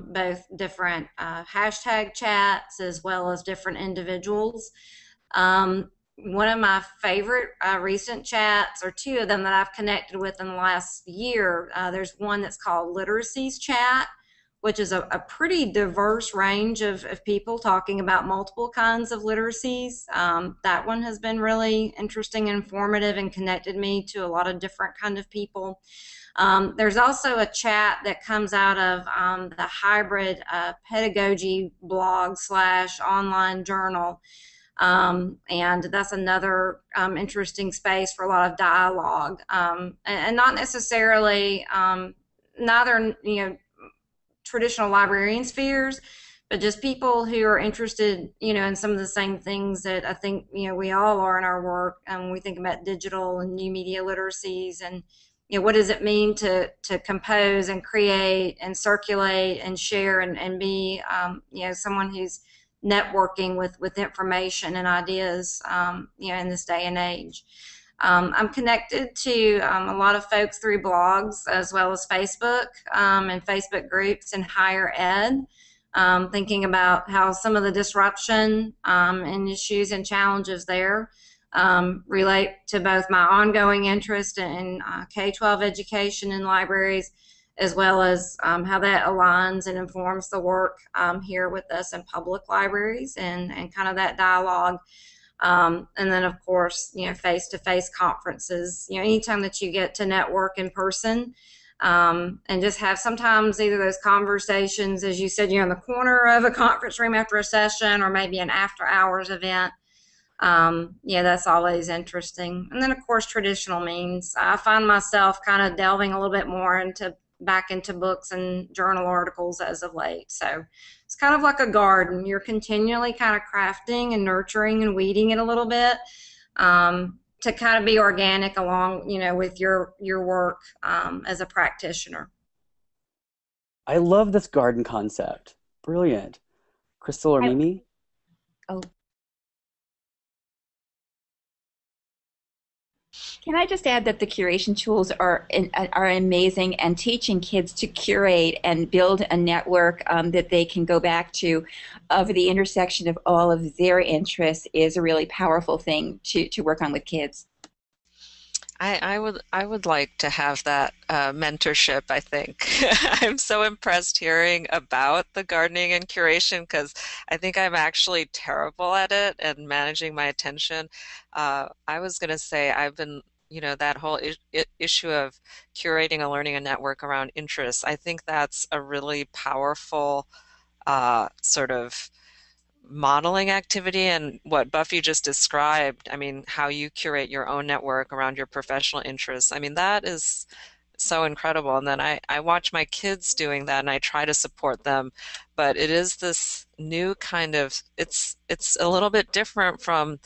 both different hashtag chats as well as different individuals. One of my favorite recent chats, or two of them that I've connected with in the last year, there's one that's called Literacies Chat, which is a pretty diverse range of people talking about multiple kinds of literacies. That one has been really interesting and informative and connected me to a lot of different kind of people. There's also a chat that comes out of the hybrid pedagogy blog / online journal. And that's another interesting space for a lot of dialogue, and not necessarily neither traditional librarian spheres, but just people who are interested in some of the same things that I think we all are in our work. We think about digital and new media literacies, and what does it mean to compose and create and circulate and share and be someone who's networking with information and ideas in this day and age. I'm connected to a lot of folks through blogs as well as Facebook and Facebook groups in higher ed, thinking about how some of the disruption and issues and challenges there relate to both my ongoing interest in K-12 education in libraries, as well as how that aligns and informs the work here with us in public libraries and kind of that dialogue. And then, of course, face-to-face conferences, anytime that you get to network in person and just have sometimes either those conversations, as you said, in the corner of a conference room after a session, or maybe an after-hours event. That's always interesting. And then, of course, traditional means. I find myself kind of delving a little bit more back into books and journal articles as of late. So it's kind of like a garden. You're continually kind of crafting and nurturing and weeding it a little bit to kind of be organic along, with your work as a practitioner. I love this garden concept. Brilliant. Crystal or Mimi? Oh. Can I just add that the curation tools are amazing, and teaching kids to curate and build a network that they can go back to of the intersection of all of their interests is a really powerful thing to work on with kids. I would like to have that mentorship, I think. I'm so impressed hearing about the gardening and curation, because I think I'm actually terrible at it and managing my attention. I was going to say I've been, that whole issue of curating a learning and network around interests. I think that's a really powerful sort of modeling activity, and what Buffy just described, I mean, how you curate your own network around your professional interests. I mean, that is so incredible. And then I watch my kids doing that, and I try to support them, but it is this new kind of, it's a little bit different from,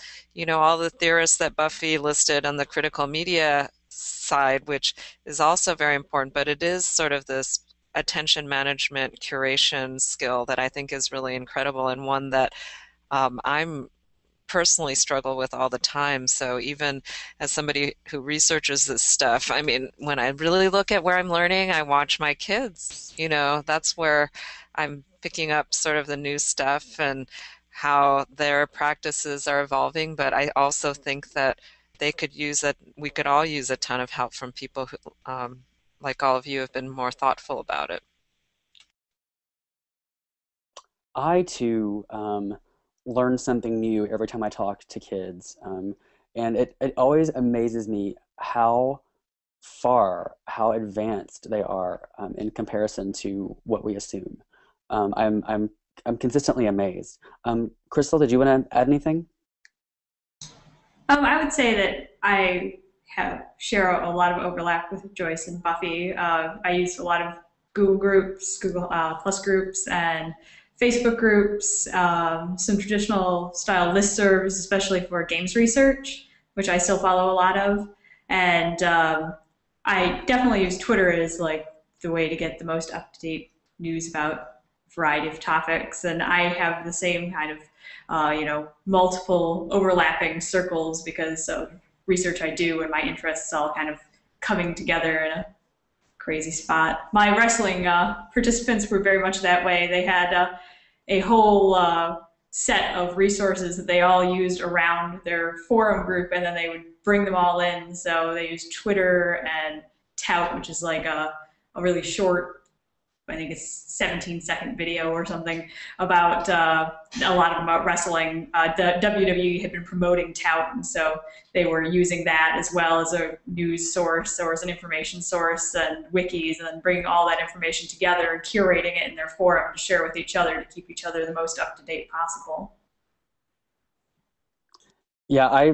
all the theorists that Buffy listed on the critical media side, which is also very important, but it is sort of this attention management curation skill that I think is really incredible, and one that I'm personally struggle with all the time. So even as somebody who researches this stuff, I mean, when I really look at where I'm learning, I watch my kids. That's where I'm picking up sort of the new stuff and how their practices are evolving. But I also think that they could use that. We could all use a ton of help from people who like all of you have been more thoughtful about it. I too learn something new every time I talk to kids, and it always amazes me how advanced they are in comparison to what we assume. I'm consistently amazed. Crystal, did you want to add anything? I would say that I share a lot of overlap with Joyce and Buffy. I use a lot of Google groups, Google Plus groups, and Facebook groups, some traditional style listservs, especially for games research, which I still follow a lot of. And I definitely use Twitter as like the way to get the most up-to-date news about a variety of topics. And I have the same kind of, multiple overlapping circles because of research I do and my interests all kind of coming together in a crazy spot. My wrestling participants were very much that way. They had a whole set of resources that they all used around their forum group, and then they would bring them all in. So they used Twitter and Tout, which is like a really short, I think it's 17-second video or something about a lot of them about wrestling. The WWE had been promoting Tout, and so they were using that as well as a news source or as an information source and wikis, and then bringing all that information together and curating it in their forum to share with each other to keep each other the most up to date possible. Yeah,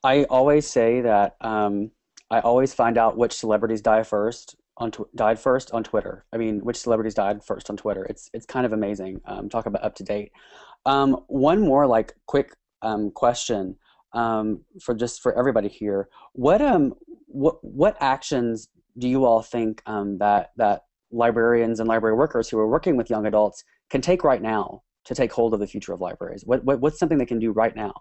I always say that I always find out which celebrities died first on Twitter. I mean, which celebrities died first on Twitter. It's kind of amazing. Talk about up to date. One more like quick question for everybody here. What actions do you all think that librarians and library workers who are working with young adults can take right now to take hold of the future of libraries? What's something they can do right now?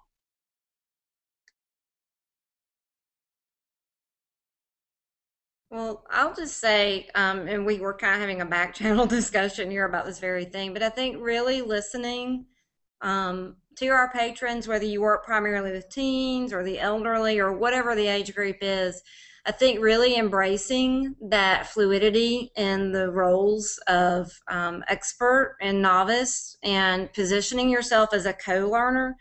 Well, I'll just say, and we were kind of having a back channel discussion here about this very thing, but I think really listening to our patrons, whether you work primarily with teens or the elderly or whatever the age group is, I think really embracing that fluidity in the roles of expert and novice and positioning yourself as a co-learner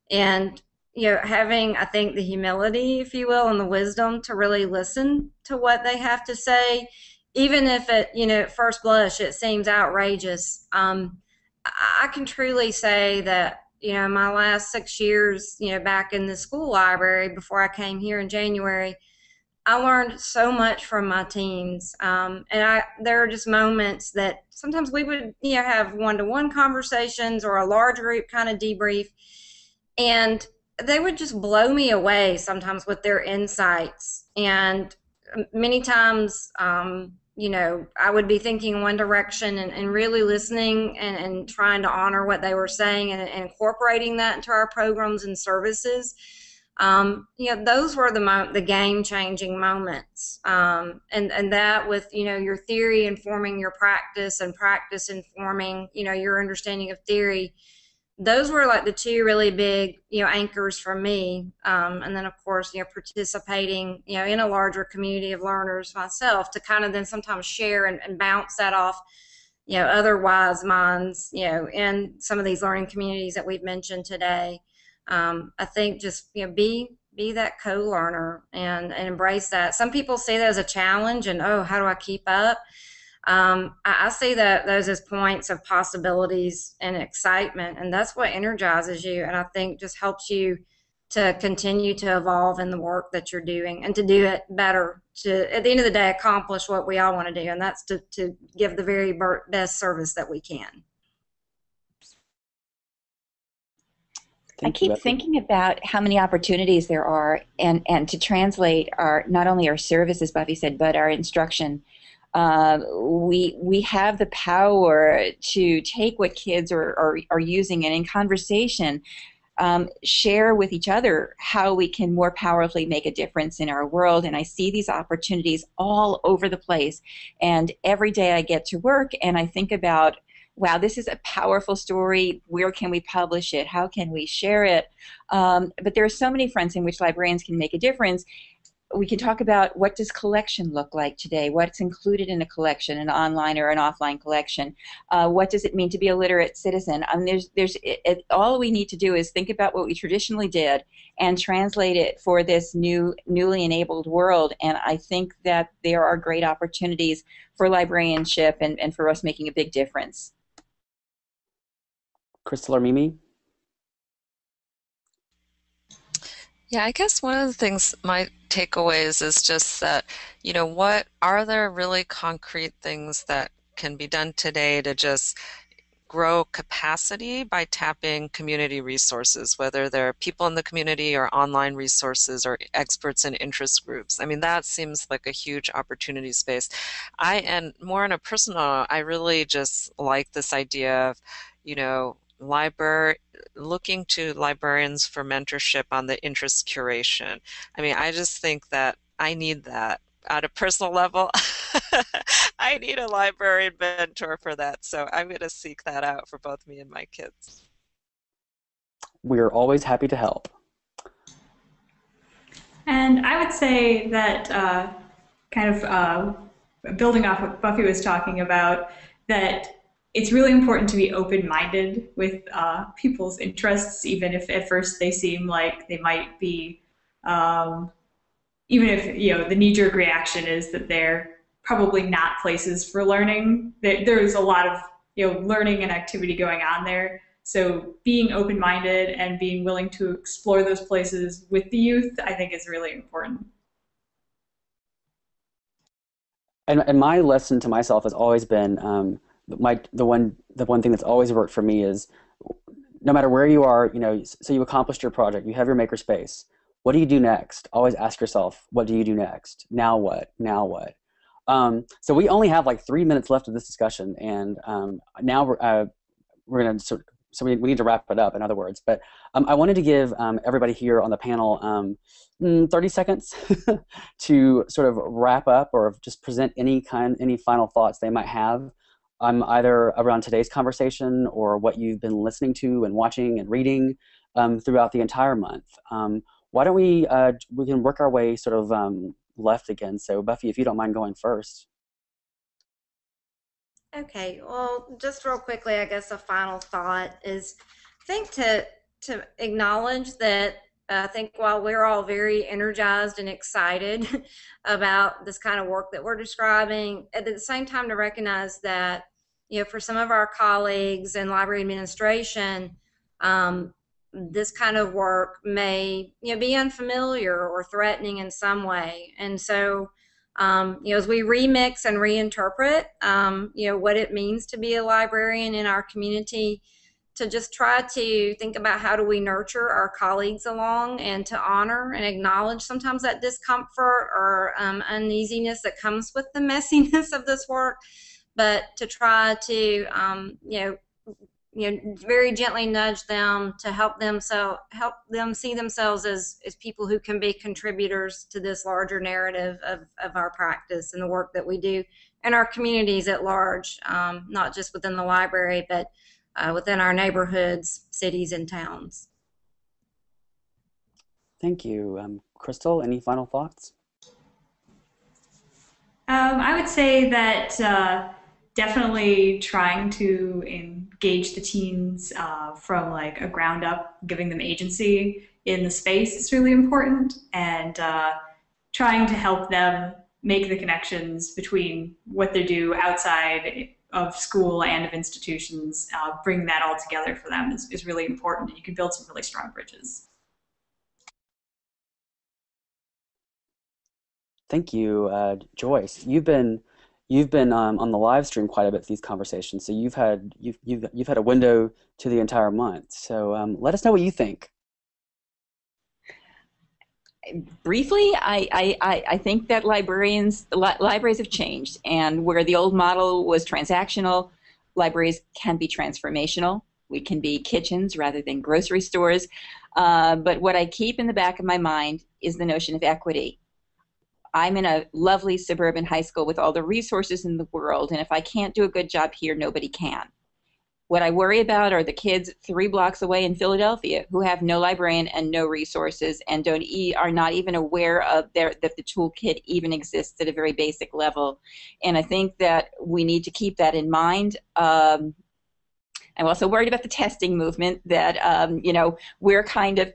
and having, I think, the humility, if you will, and the wisdom to really listen to what they have to say, even if at first blush it seems outrageous. I can truly say that my last 6 years back in the school library before I came here in January, I learned so much from my teens, and there are just moments that sometimes we would have one-to-one conversations or a large group kind of debrief, and they would just blow me away sometimes with their insights. And many times, I would be thinking one direction and really listening and trying to honor what they were saying and incorporating that into our programs and services. Those were the game-changing moments. And that with, your theory informing your practice and practice informing, your understanding of theory. Those were like the two really big, anchors for me. And then of course, participating, in a larger community of learners myself to kind of then sometimes share and bounce that off, other wise minds, in some of these learning communities that we've mentioned today. I think just, be that co-learner and embrace that. Some people see that as a challenge and, oh, how do I keep up? I see those as points of possibilities and excitement, and that's what energizes you, and I think just helps you to continue to evolve in the work that you're doing and to do it better, to at the end of the day accomplish what we all want to do, and that's to give the very best service that we can. I keep thinking about how many opportunities there are and to translate not only our services, Buffy said, but our instruction. We have the power to take what kids are using and in conversation share with each other how we can more powerfully make a difference in our world. And I see these opportunities all over the place. And every day I get to work and I think about, wow, this is a powerful story. Where can we publish it? How can we share it? But there are so many fronts in which librarians can make a difference. We can talk about what does collection look like today, what's included in a collection, an online or an offline collection. What does it mean to be a literate citizen? All we need to do is think about what we traditionally did and translate it for this newly enabled world. And I think that there are great opportunities for librarianship and for us making a big difference. Crystal or Mimi? Yeah, I guess one of the things, my takeaways is just that, what are there really concrete things that can be done today to just grow capacity by tapping community resources, whether they're people in the community or online resources or experts in interest groups. I mean, that seems like a huge opportunity space. And more on a personal, I really just like this idea of, looking to librarians for mentorship on the interest curation. I mean, I just think that I need that at a personal level, I need a librarian mentor for that. So I'm going to seek that out for both me and my kids. We're always happy to help. And I would say that building off what Buffy was talking about, that it's really important to be open-minded with people's interests, even if at first they seem like they might be, even if the knee-jerk reaction is that they're probably not places for learning. There's a lot of learning and activity going on there. So being open-minded and being willing to explore those places with the youth, I think, is really important. And my lesson to myself has always been the one thing that's always worked for me is no matter where you are, so you accomplished your project, you have your makerspace. What do you do next? Always ask yourself, what do you do next? Now what? Now what? So we only have like 3 minutes left of this discussion, and now we're going to so we need to wrap it up, in other words. But I wanted to give everybody here on the panel 30 seconds to sort of wrap up or just present any final thoughts they might have, either around today's conversation or what you've been listening to and watching and reading throughout the entire month. Why don't we can work our way sort of left again. So Buffy, if you don't mind going first. Okay, well, just real quickly, I guess a final thought is, I think to acknowledge that I think while we're all very energized and excited about this kind of work that we're describing, at the same time to recognize that, for some of our colleagues in library administration, this kind of work may, be unfamiliar or threatening in some way. And so, as we remix and reinterpret, what it means to be a librarian in our community, to just try to think about how do we nurture our colleagues along and to honor and acknowledge sometimes that discomfort or uneasiness that comes with the messiness of this work, but to try to, very gently nudge them to help them see themselves as people who can be contributors to this larger narrative of our practice and the work that we do in our communities at large, not just within the library, but within our neighborhoods, cities, and towns. Thank you. Crystal, any final thoughts? I would say that definitely trying to engage the teens from like a ground up, giving them agency in the space is really important, and trying to help them make the connections between what they do outside of school and of institutions, bring that all together for them is really important. You can build some really strong bridges. Thank you, Joyce. You've been on the live stream quite a bit for these conversations, so you've had a window to the entire month. So let us know what you think. Briefly, I think that libraries have changed, and where the old model was transactional, libraries can be transformational. We can be kitchens rather than grocery stores. But what I keep in the back of my mind is the notion of equity. I'm in a lovely suburban high school with all the resources in the world, and if I can't do a good job here, nobody can. What I worry about are the kids 3 blocks away in Philadelphia who have no librarian and no resources and are not even aware of that the toolkit even exists at a very basic level. And I think that we need to keep that in mind. I'm also worried about the testing movement that, we're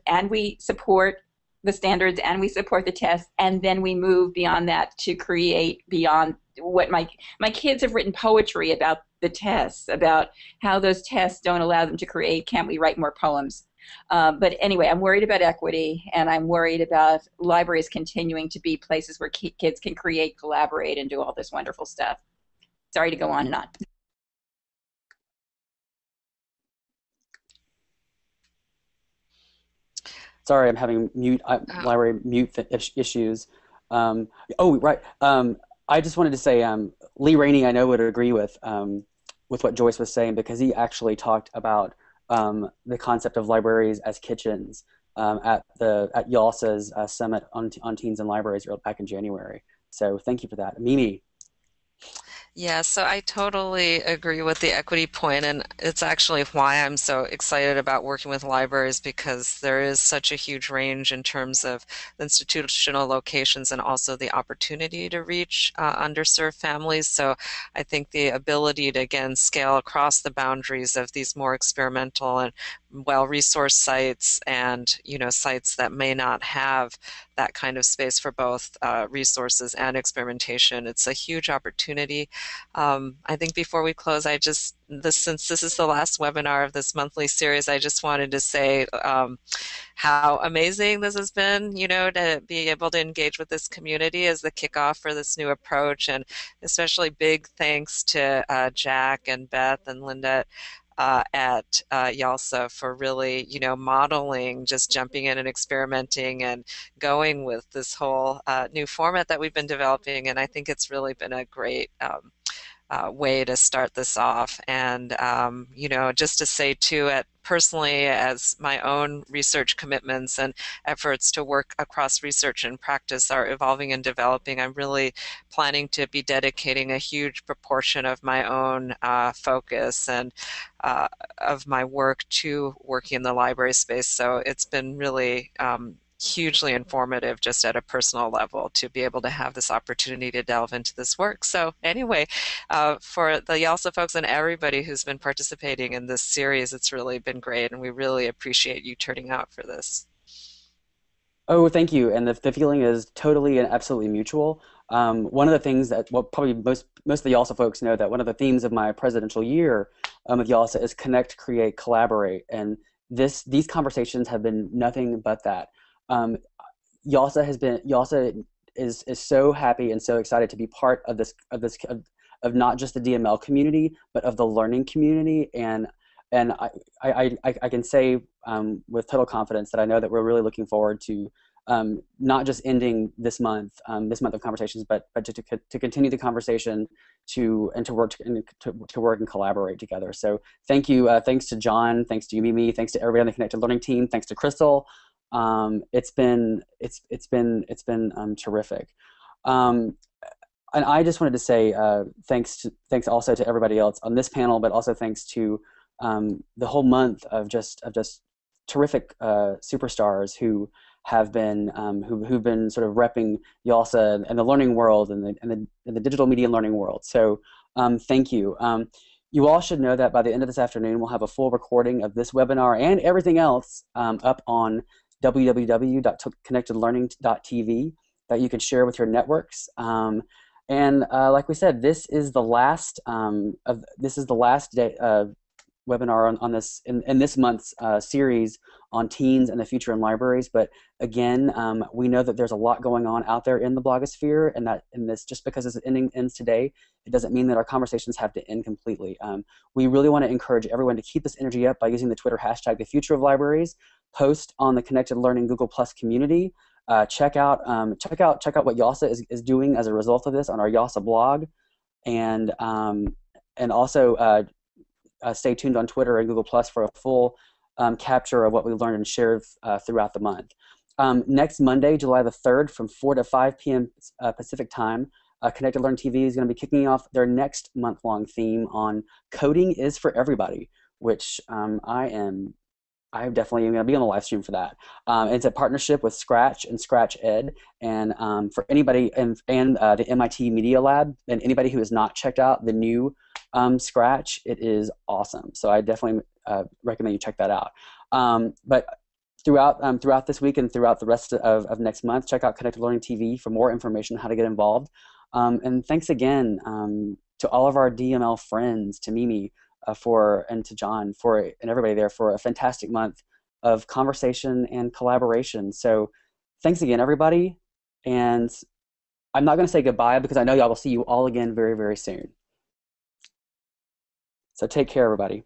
and we support the standards and we support the tests, and then we move beyond that to create beyond what my kids have written poetry about the tests, about how those tests don't allow them to create. Can't we write more poems? But anyway, I'm worried about equity, and I'm worried about libraries continuing to be places where kids can create, collaborate, and do all this wonderful stuff. Sorry to go on and on. Sorry, I'm having library mute issues. Oh, right. I just wanted to say, Lee Rainey, I know, would agree with what Joyce was saying, because he actually talked about the concept of libraries as kitchens at YALSA's summit on teens and libraries back in January. So thank you for that. Mimi. Yeah, so I totally agree with the equity point, and it's actually why I'm so excited about working with libraries because there is such a huge range in terms of institutional locations and also the opportunity to reach underserved families. So I think the ability to, again, scale across the boundaries of these more experimental and well-resourced sites and, sites that may not have that kind of space for both resources and experimentation. It's a huge opportunity. I think before we close, since this is the last webinar of this monthly series, I just wanted to say how amazing this has been, to be able to engage with this community as the kickoff for this new approach. And especially big thanks to Jack and Beth and Linda at YALSA for really, modeling, just jumping in and experimenting and going with this whole new format that we've been developing. And I think it's really been a great way to start this off. And, just to say too, personally, as my own research commitments and efforts to work across research and practice are evolving and developing, I'm really planning to be dedicating a huge proportion of my own focus and of my work to working in the library space. So it's been really hugely informative just at a personal level to be able to have this opportunity to delve into this work. So anyway, for the YALSA folks and everybody who's been participating in this series, it's really been great, and we really appreciate you turning out for this. Oh, thank you. And the feeling is totally and absolutely mutual. One of the things that, well, probably most of the YALSA folks know that one of the themes of my presidential year of YALSA is connect, create, collaborate. And these conversations have been nothing but that. YALSA is so happy and so excited to be part of of not just the DML community, but of the learning community. And I can say with total confidence that I know that we're really looking forward to not just ending this month of conversations, but to continue the conversation and to work and collaborate together. So thank you, thanks to John, thanks to you, Mimi, thanks to everybody on the Connected Learning team, thanks to Crystal. It's been terrific. And I just wanted to say thanks also to everybody else on this panel, but also thanks to the whole month of just terrific superstars who have been who've been sort of repping YALSA and the learning world and the digital media learning world. So thank you. You all should know that by the end of this afternoon, we'll have a full recording of this webinar and everything else up on www.connectedlearning.tv that you can share with your networks. And like we said, this is the last day webinar on this in this month's series on teens and the future in libraries. But again, we know that there's a lot going on out there in the blogosphere, and that just because this ends today, it doesn't mean that our conversations have to end completely. We really want to encourage everyone to keep this energy up by using the Twitter hashtag #TheFutureOfLibraries. Post on the Connected Learning Google Plus community. Check out what YALSA is doing as a result of this on our YALSA blog, and also stay tuned on Twitter and Google Plus for a full capture of what we learned and shared throughout the month. Next Monday, July the 3rd, from 4 to 5 p.m. Pacific time, Connected Learning TV is going to be kicking off their next month-long theme on coding is for everybody, which I'm definitely going to be on the live stream for that. It's a partnership with Scratch and Scratch Ed, and for anybody and the MIT Media Lab, and anybody who has not checked out the new Scratch, it is awesome. So I definitely recommend you check that out. But throughout this week and throughout the rest of next month, check out Connected Learning TV for more information on how to get involved. And thanks again to all of our DML friends, to Mimi, and to John and everybody there for a fantastic month of conversation and collaboration. So thanks again, everybody. And I'm not going to say goodbye because I know y'all will see you all again very, very soon. So take care, everybody.